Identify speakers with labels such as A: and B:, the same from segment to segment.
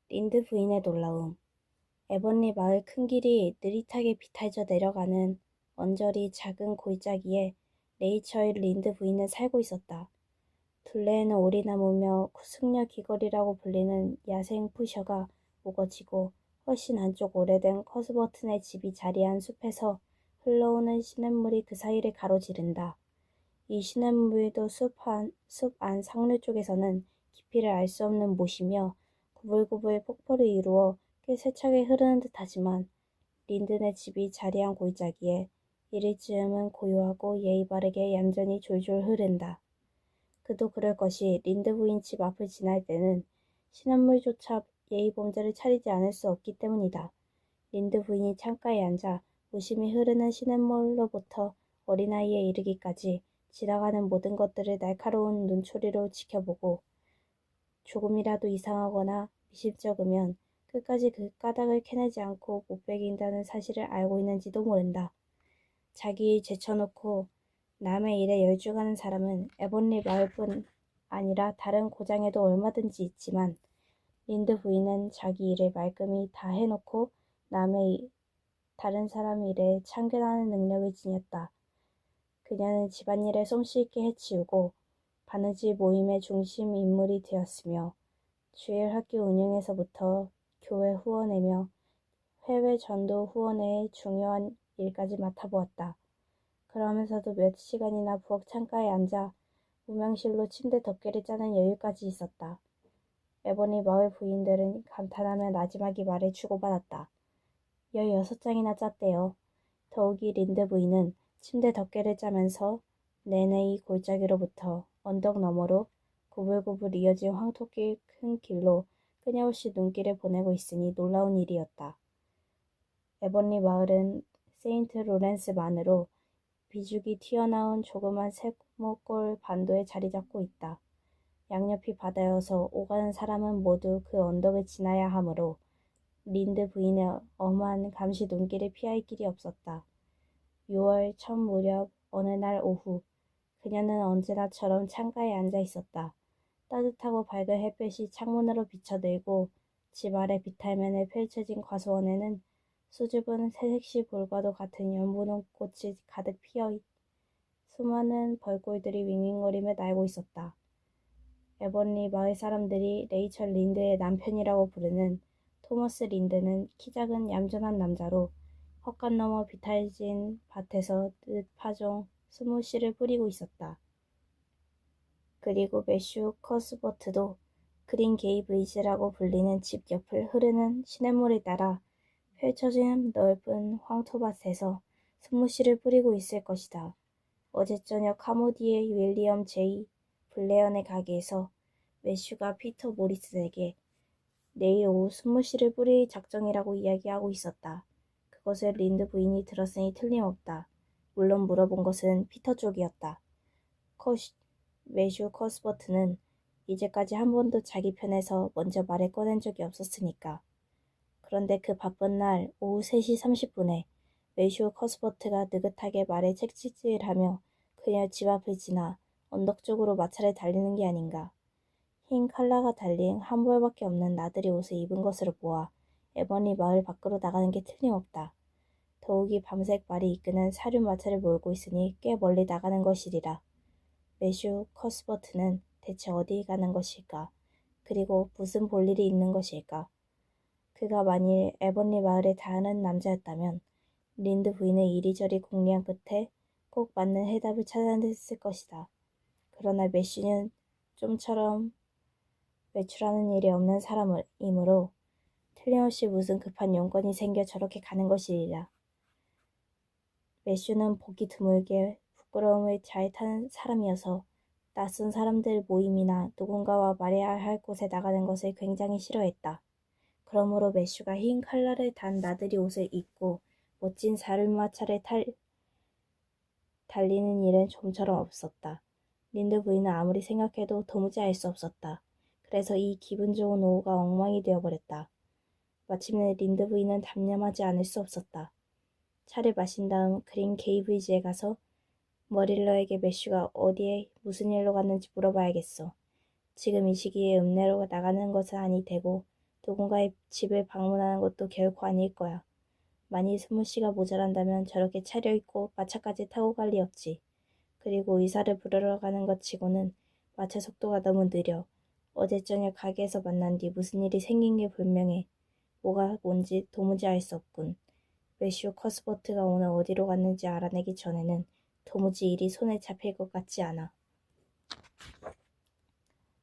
A: 린드 부인의 놀라움. 에번리 마을 큰 길이 느릿하게 비탈져 내려가는 언저리 작은 골짜기에 레이첼 린드 부인은 살고 있었다. 둘레에는 오리나무며 승려 귀걸이라고 불리는 야생 푸셔가 우거지고 훨씬 안쪽 오래된 커스버튼의 집이 자리한 숲에서 흘러오는 시냇물이 그 사이를 가로지른다. 이 시냇물도 숲 안 상류 쪽에서는 깊이를 알 수 없는 못이며 구불구불 폭포를 이루어 꽤 세차게 흐르는 듯하지만 린든의 집이 자리한 골짜기에 이를 즈음은 고요하고 예의 바르게 얌전히 졸졸 흐른다. 그도 그럴 것이 린드 부인 집 앞을 지날 때는 시냇물조차 예의 범죄를 차리지 않을 수 없기 때문이다. 린드 부인이 창가에 앉아 무심히 흐르는 시냇물로부터 어린아이에 이르기까지 지나가는 모든 것들을 날카로운 눈초리로 지켜보고 조금이라도 이상하거나 미심쩍으면 끝까지 그 까닭을 캐내지 않고 못 베긴다는 사실을 알고 있는지도 모른다. 자기 일 제쳐놓고 남의 일에 열중하는 사람은 에번리 마을뿐 아니라 다른 고장에도 얼마든지 있지만 린드 부인은 자기 일을 말끔히 다 해놓고 다른 사람 일에 참견하는 능력을 지녔다. 그녀는 집안일을 솜씨있게 해치우고 바느질 모임의 중심 인물이 되었으며 주일 학교 운영에서부터 교회 후원회며 해외 전도 후원회의 중요한 일까지 맡아보았다. 그러면서도 몇 시간이나 부엌 창가에 앉아 무명실로 침대 덮개를 짜는 여유까지 있었다. 에버니 마을 부인들은 감탄하며 나지막이 말을 주고받았다. 16장이나 짰대요. 더욱이 린드 부인은 침대 덮개를 짜면서 내내 이 골짜기로부터 언덕 너머로 구불구불 이어진 황토길 큰 길로 끊임없이 눈길을 보내고 있으니 놀라운 일이었다. 에번리 마을은 세인트 로렌스 만으로 비죽이 튀어나온 조그만 세모골 반도에 자리 잡고 있다. 양옆이 바다여서 오가는 사람은 모두 그 언덕을 지나야 하므로 린드 부인의 엄한 감시 눈길을 피할 길이 없었다. 6월 첫 무렵 어느 날 오후 그녀는 언제나처럼 창가에 앉아 있었다. 따뜻하고 밝은 햇볕이 창문으로 비쳐들고 집 아래 비탈면에 펼쳐진 과수원에는 수줍은 새색시 볼과도 같은 연분홍꽃이 가득 피어 수많은 벌꿀들이 윙윙거리며 날고 있었다. 에번리 마을 사람들이 레이첼 린드의 남편이라고 부르는 토머스 린드는 키 작은 얌전한 남자로 헛간 너머 비탈진 밭에서 늦파종 20씨를 뿌리고 있었다. 그리고 매슈 커스버트도 그린 게이브리지라고 불리는 집 옆을 흐르는 시냇물을 따라 펼쳐진 넓은 황토밭에서 20씨를 뿌리고 있을 것이다. 어제 저녁 하모디의 윌리엄 제이 블레언의 가게에서 매슈가 피터 모리스에게 내일 오후 20씨를 뿌릴 작정이라고 이야기하고 있었다. 그것을 린드 부인이 들었으니 틀림없다. 물론 물어본 것은 피터 쪽이었다. 매슈 커스버트는 이제까지 한 번도 자기 편에서 먼저 말을 꺼낸 적이 없었으니까. 그런데 그 바쁜 날 오후 3시 30분에 매슈 커스버트가 느긋하게 말에 책찍질하며 그녀 집 앞을 지나 언덕 쪽으로 마차를 달리는 게 아닌가. 흰 컬러가 달린 한 벌밖에 없는 나들이 옷을 입은 것으로 보아 에버니 마을 밖으로 나가는 게 틀림없다. 더욱이 밤색 말이 이끄는 사륜 마차를 몰고 있으니 꽤 멀리 나가는 것이리라. 매슈 커스버트는 대체 어디 가는 것일까? 그리고 무슨 볼일이 있는 것일까? 그가 만일 에버니 마을에 닿는 남자였다면 린드 부인의 이리저리 궁리한 끝에 꼭 맞는 해답을 찾아냈을 것이다. 그러나 매슈는 좀처럼 외출하는 일이 없는 사람이므로 틀림없이 무슨 급한 용건이 생겨 저렇게 가는 것이리라. 매슈는 보기 드물게 부끄러움을 잘 타는 사람이어서 낯선 사람들 모임이나 누군가와 말해야 할 곳에 나가는 것을 굉장히 싫어했다. 그러므로 매슈가 흰 칼날을 단 나들이 옷을 입고 멋진 사륜마차를 달리는 일은 좀처럼 없었다. 린드 부인은 아무리 생각해도 도무지 알 수 없었다. 그래서 이 기분 좋은 오후가 엉망이 되어버렸다. 마침내 린드 부인은 담념하지 않을 수 없었다. 차를 마신 다음 그린 게이브리지에 가서 머릴러에게 매슈가 어디에 무슨 일로 갔는지 물어봐야겠어. 지금 이 시기에 읍내로 나가는 것은 아니 되고 누군가의 집을 방문하는 것도 결코 아닐 거야. 만일 스무씨가 모자란다면 저렇게 차려입고 마차까지 타고 갈 리 없지. 그리고 의사를 부르러 가는 것 치고는 마차 속도가 너무 느려. 어제 저녁 가게에서 만난 뒤 무슨 일이 생긴 게 불명해. 뭐가 뭔지 도무지 알 수 없군. 매슈 커스버트가 오늘 어디로 갔는지 알아내기 전에는 도무지 일이 손에 잡힐 것 같지 않아.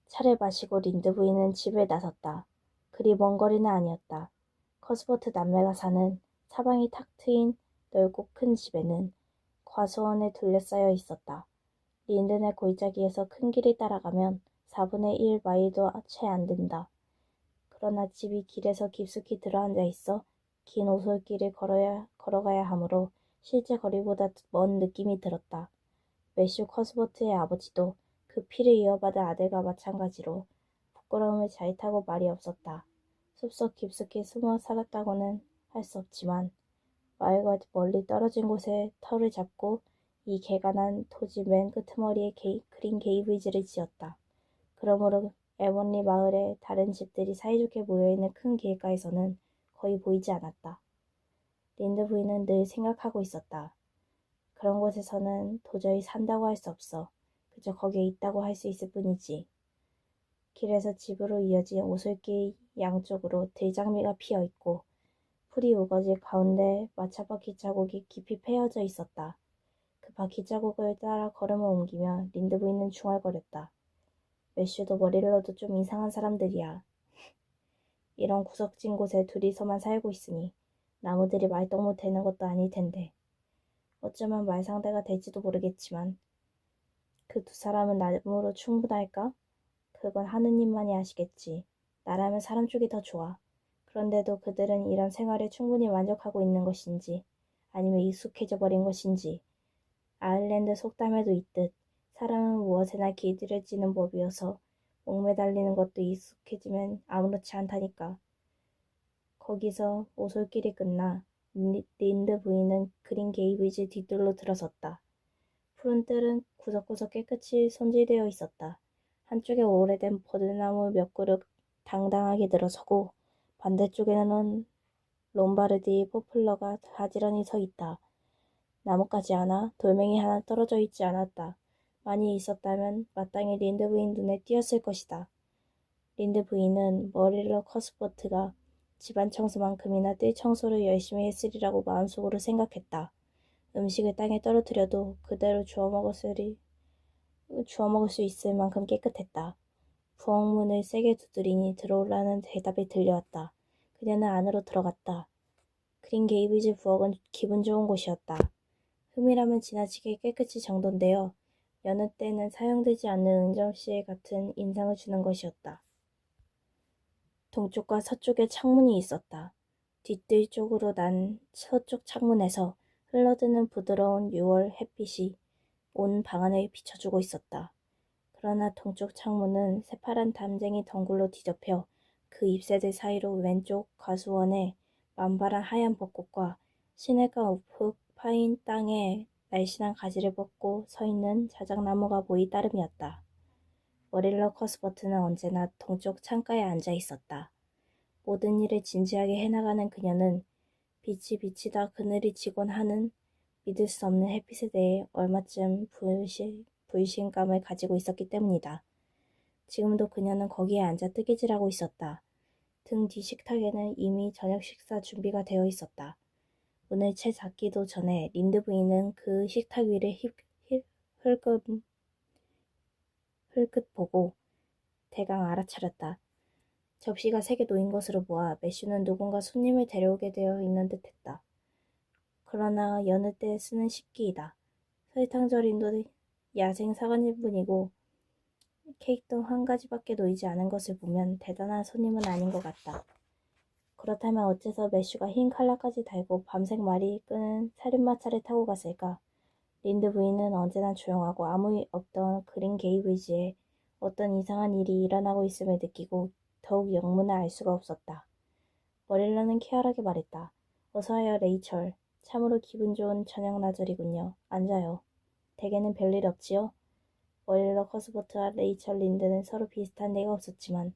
A: 차를 마시고 린드 부인은 집에 나섰다. 그리 먼 거리는 아니었다. 커스버트 남매가 사는 사방이 탁 트인 넓고 큰 집에는 과수원에 둘러싸여 있었다. 린든의 골짜기에서 큰 길을 따라가면 4분의 1 마일도 채 안 된다. 그러나 집이 길에서 깊숙이 들어앉아 있어 긴 오솔길을 걸어가야 하므로 실제 거리보다 먼 느낌이 들었다. 매슈 커스버트의 아버지도 그 피를 이어받은 아들과 마찬가지로 부끄러움을 자릿하고 말이 없었다. 숲속 깊숙이 숨어 살았다고는 할 수 없지만 마을과 멀리 떨어진 곳에 터를 잡고 이 개간한 토지 맨 끄트머리에 그린 게이블즈를 지었다. 그러므로 에번리 마을의 다른 집들이 사이좋게 모여있는 큰 길가에서는 거의 보이지 않았다. 린드 부인은 늘 생각하고 있었다. 그런 곳에서는 도저히 산다고 할 수 없어. 그저 거기에 있다고 할 수 있을 뿐이지. 길에서 집으로 이어진 오솔길 양쪽으로 들장미가 피어있고 풀이 우거질 가운데 마차바퀴 자국이 깊이 패여져 있었다. 그 바퀴 자국을 따라 걸음을 옮기며 린드 부인은 중얼거렸다. 매슈도 머릴러도 좀 이상한 사람들이야. 이런 구석진 곳에 둘이서만 살고 있으니 나무들이 말똥못 되는 것도 아닐 텐데. 어쩌면 말상대가 될지도 모르겠지만 그 두 사람은 나무로 충분할까? 그건 하느님만이 아시겠지. 나라면 사람 쪽이 더 좋아. 그런데도 그들은 이런 생활에 충분히 만족하고 있는 것인지 아니면 익숙해져 버린 것인지. 아일랜드 속담에도 있듯 사람은 무엇에나 길들여지는 법이어서 목매달리는 것도 익숙해지면 아무렇지 않다니까. 거기서 오솔길이 끝나 린드 부인은 그린 게이블즈 뒷뜰로 들어섰다. 푸른 뜰은 구석구석 깨끗이 손질되어 있었다. 한쪽에 오래된 버들나무 몇 그루 당당하게 들어서고 반대쪽에는 롬바르디 포플러가 가지런히 서 있다. 나뭇가지 하나, 돌멩이 하나 떨어져 있지 않았다. 많이 있었다면 마땅히 린드 부인 눈에 띄었을 것이다. 린드 부인은 머릴러 커스버트가 집안 청소만큼이나 뜰 청소를 열심히 했으리라고 마음속으로 생각했다. 음식을 땅에 떨어뜨려도 그대로 주워 먹을 수 있을 만큼 깨끗했다. 부엌문을 세게 두드리니 들어오라는 대답이 들려왔다. 그녀는 안으로 들어갔다. 그린 게이블즈 부엌은 기분 좋은 곳이었다. 흠이라면 지나치게 깨끗이 정돈되어 여느 때는 사용되지 않는 은정씨 같은 인상을 주는 것이었다. 동쪽과 서쪽에 창문이 있었다. 뒷뜰 쪽으로 난 서쪽 창문에서 흘러드는 부드러운 6월 햇빛이 온 방안을 비춰주고 있었다. 그러나 동쪽 창문은 새파란 담쟁이 덩굴로 뒤덮여 그 잎새들 사이로 왼쪽 과수원에 만발한 하얀 벚꽃과 시냇가 우푹 파인 땅에 날씬한 가지를 뻗고 서 있는 자작나무가 보이 따름이었다. 머릴러 커스버트는 언제나 동쪽 창가에 앉아 있었다. 모든 일을 진지하게 해나가는 그녀는 빛이 비치다 그늘이 지곤 하는 믿을 수 없는 햇빛에 대해 얼마쯤 불신감을 가지고 있었기 때문이다. 지금도 그녀는 거기에 앉아 뜨개질하고 있었다. 등 뒤 식탁에는 이미 저녁 식사 준비가 되어 있었다. 문을 채 닫기도 전에 린드 부인은 그 식탁 위를 흘끗 보고 대강 알아차렸다. 접시가 3개 놓인 것으로 보아 매슈는 누군가 손님을 데려오게 되어 있는 듯했다. 그러나 여느 때 쓰는 식기이다. 설탕절임도 야생 사과일 뿐이고 케이크도 한 가지밖에 놓이지 않은 것을 보면 대단한 손님은 아닌 것 같다. 그렇다면 어째서 매슈가 흰 칼라까지 달고 밤색 말이 끄는 살인마차를 타고 갔을까? 린드 부인은 언제나 조용하고 아무 일 없던 그린 게이블즈에 어떤 이상한 일이 일어나고 있음을 느끼고 더욱 영문을 알 수가 없었다. 머릴러는 쾌활하게 말했다. 어서와요, 레이철. 참으로 기분 좋은 저녁 나절이군요. 앉아요. 댁에는 별일 없지요? 머릴러 커스버트와 레이철 린드는 서로 비슷한 데가 없었지만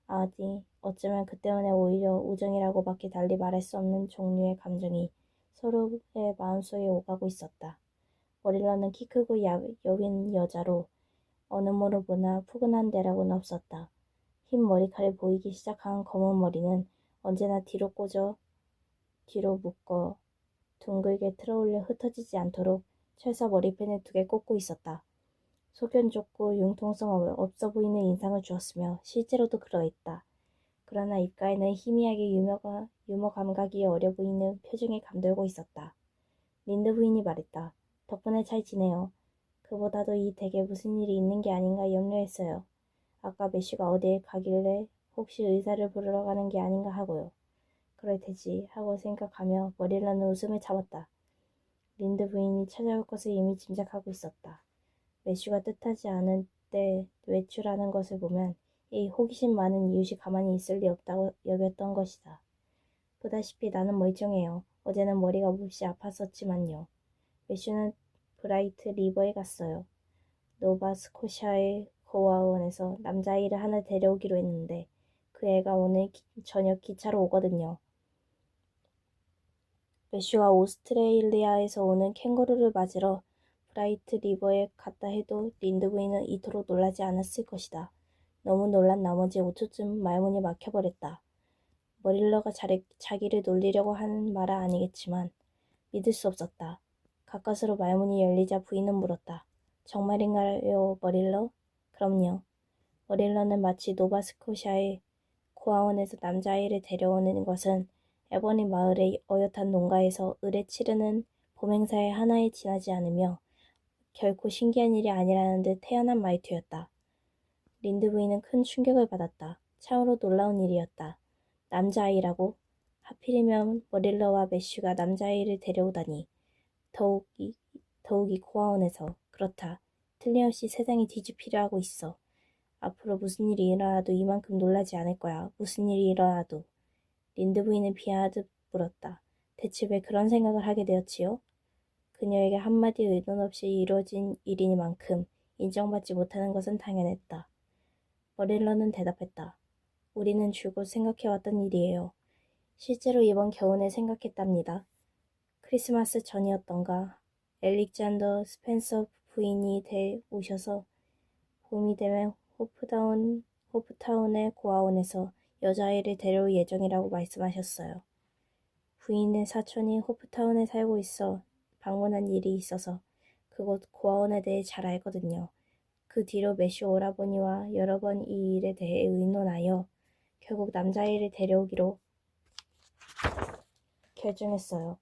A: 아니, 어쩌면 그 때문에 오히려 우정이라고밖에 달리 말할 수 없는 종류의 감정이 서로의 마음속에 오가고 있었다. 머릴러는 키 크고 여윈 여자로 어느 모로 보나 푸근한 데라고는 없었다. 흰 머리칼이 보이기 시작한 검은 머리는 언제나 뒤로 묶어 둥글게 틀어올려 흩어지지 않도록 철사 머리핀을 2개 꽂고 있었다. 소견 좋고 융통성 없어 보이는 인상을 주었으며 실제로도 그러했다. 그러나 입가에는 희미하게 유머 감각이 어려 보이는 표정에 감돌고 있었다. 린드 부인이 말했다. 덕분에 잘 지내요. 그보다도 이 댁에 무슨 일이 있는 게 아닌가 염려했어요. 아까 매슈가 어디에 가길래 혹시 의사를 부르러 가는 게 아닌가 하고요. 그럴 테지 하고 생각하며 머릴러는 웃음을 참았다. 린드 부인이 찾아올 것을 이미 짐작하고 있었다. 매슈가 뜻하지 않은 때 외출하는 것을 보면 이 호기심 많은 이웃이 가만히 있을 리 없다고 여겼던 것이다. 보다시피 나는 멀쩡해요. 어제는 머리가 몹시 아팠었지만요. 매슈는 브라이트 리버에 갔어요. 노바스코샤의 고아원에서 남자아이를 하나 데려오기로 했는데 그 애가 오늘 저녁 기차로 오거든요. 매슈가 오스트레일리아에서 오는 캥거루를 맞으러 브라이트 리버에 갔다 해도 린드 부인은 이토록 놀라지 않았을 것이다. 너무 놀란 나머지 5초쯤 말문이 막혀버렸다. 머릴러가 자기를 놀리려고 하는 말은 아니겠지만 믿을 수 없었다. 가까스로 말문이 열리자 부인은 물었다. 정말인가요, 머릴러? 그럼요. 머릴러는 마치 노바스코샤의 고아원에서 남자아이를 데려오는 것은 에버니 마을의 어엿한 농가에서 을에 치르는 봄행사의 하나에 지나지 않으며 결코 신기한 일이 아니라는 듯 태연한 말투였다. 린드 부인은 큰 충격을 받았다. 참으로 놀라운 일이었다. 남자아이라고? 하필이면 머릴러와 매슈가 남자아이를 데려오다니. 더욱이 고아원에서. 그렇다. 틀림없이 세상이 뒤집히려 하고 있어. 앞으로 무슨 일이 일어나도 이만큼 놀라지 않을 거야. 무슨 일이 일어나도. 린드 부인은 비하하듯 물었다. 대체 왜 그런 생각을 하게 되었지요? 그녀에게 한마디 의논 없이 이루어진 일이니만큼 인정받지 못하는 것은 당연했다. 머릴러는 대답했다. 우리는 줄곧 생각해왔던 일이에요. 실제로 이번 겨울에 생각했답니다. 크리스마스 전이었던가 알렉잔더 스펜서 부인이 오셔서 봄이 되면 호프타운의 고아원에서 여자아이를 데려올 예정이라고 말씀하셨어요. 부인의 사촌이 호프타운에 살고 있어 방문한 일이 있어서 그곳 고아원에 대해 잘 알거든요. 그 뒤로 매슈 오라버니와 여러 번 이 일에 대해 의논하여 결국 남자아이를 데려오기로 결정했어요.